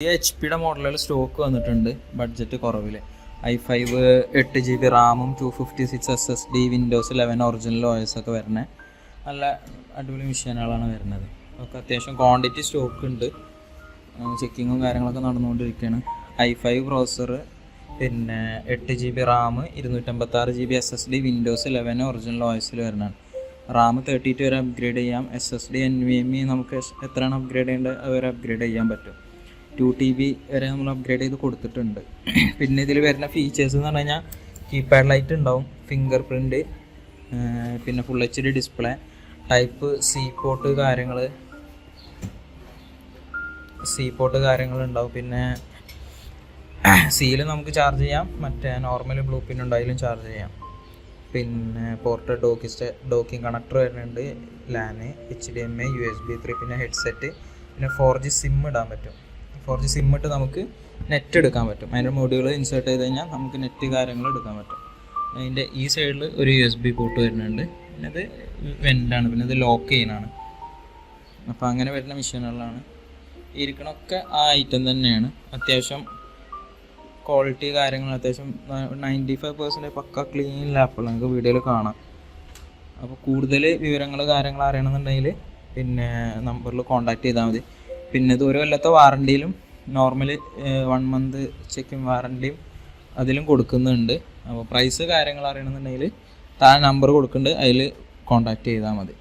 പുതിയ HP മോഡലുകൾ stock വന്നിട്ടുണ്ട് ബഡ്ജറ്റ് കുറവിൽ. i5 8GB റാമും 256 SSD വിൻഡോസ് 11 ഒറിജിനൽ OS ഒക്കെ വരുന്നത് നല്ല അടിപൊളി മെഷീനുകളാണ് വരുന്നത്. ഒക്കെ അത്യാവശ്യം ക്വാണ്ടിറ്റി സ്റ്റോക്ക് ഉണ്ട്. ചെക്കിങ്ങും കാര്യങ്ങളൊക്കെ നടന്നുകൊണ്ടിരിക്കുകയാണ്. i5 പ്രോസസ്സർ, പിന്നെ 8GB RAM, 256GB SSD Windows 11 original OSൽ വരുന്നതാണ്. റാം 32 വരെ അപ്ഗ്രേഡ് ചെയ്യാം. SSD NVMe നമുക്ക് എത്രയാണ് അപ്ഗ്രേഡ് ചെയ്യേണ്ടത് അത് വരെ അപ്ഗ്രേഡ് ചെയ്യാൻ പറ്റും. 2TB വരെ നമ്മൾ അപ്ഗ്രേഡ് ചെയ്ത് കൊടുത്തിട്ടുണ്ട്. പിന്നെ ഇതിൽ വരുന്ന ഫീച്ചേഴ്സ് എന്ന് പറഞ്ഞു കഴിഞ്ഞാൽ കീപാഡ് ലൈറ്റ് ഉണ്ടാവും, ഫിംഗർ പ്രിൻറ്റ്, പിന്നെ full HD display, type C port കാര്യങ്ങളുണ്ടാവും. പിന്നെ സിയിൽ നമുക്ക് ചാർജ് ചെയ്യാം, മറ്റേ നോർമൽ ബ്ലൂ പിൻ ഉണ്ടായാലും ചാർജ് ചെയ്യാം. പിന്നെ പോർട്ട് ഡോക്കിംഗ് കണക്ടർ വരുന്നുണ്ട്, LAN, HDMI, USB 3, പിന്നെ ഹെഡ്സെറ്റ്, പിന്നെ 4G സിം ഇടാൻ പറ്റും. 4G സിം ഇട്ട് നമുക്ക് നെറ്റ് എടുക്കാൻ പറ്റും. അതിൻ്റെ മൊഡ്യൂൾ ഇൻസേർട്ട് ചെയ്ത് കഴിഞ്ഞാൽ നമുക്ക് നെറ്റ് കാര്യങ്ങൾ എടുക്കാൻ പറ്റും. അതിൻ്റെ ഈ സൈഡിൽ ഒരു USB പോർട്ട് വരുന്നുണ്ട്. പിന്നെ ഇത് വെൻ്റാണ്, പിന്നെ ഇത് ലോക്ക് ചെയ്യാനാണ്. അപ്പോൾ അങ്ങനെ വരുന്ന മെഷീനുകളാണ് ഇരിക്കണമൊക്കെ. ആ ഐറ്റം തന്നെയാണ്. അത്യാവശ്യം ക്വാളിറ്റി കാര്യങ്ങൾ അത്യാവശ്യം 95% പക്ക ക്ലീൻ ലാപ്പുകൾ നമുക്ക് വീഡിയോയിൽ കാണാം. അപ്പോൾ കൂടുതൽ വിവരങ്ങൾ കാര്യങ്ങൾ അറിയണമെന്നുണ്ടെങ്കിൽ പിന്നെ നമ്പറിൽ കോൺടാക്ട് ചെയ്താൽ മതി. പിന്നെ ഇത് ഒരു കൊല്ലത്തെ വാറണ്ടിയിലും നോർമൽ 1 മന്ത് ചെക്കിങ് വാറണ്ടിയും അതിലും കൊടുക്കുന്നുണ്ട്. അപ്പോൾ പ്രൈസ് കാര്യങ്ങൾ അറിയണമെന്നുണ്ടെങ്കിൽ താഴെ നമ്പർ കൊടുക്കുന്നുണ്ട്, അതിൽ കോൺടാക്ട് ചെയ്താൽ മതി.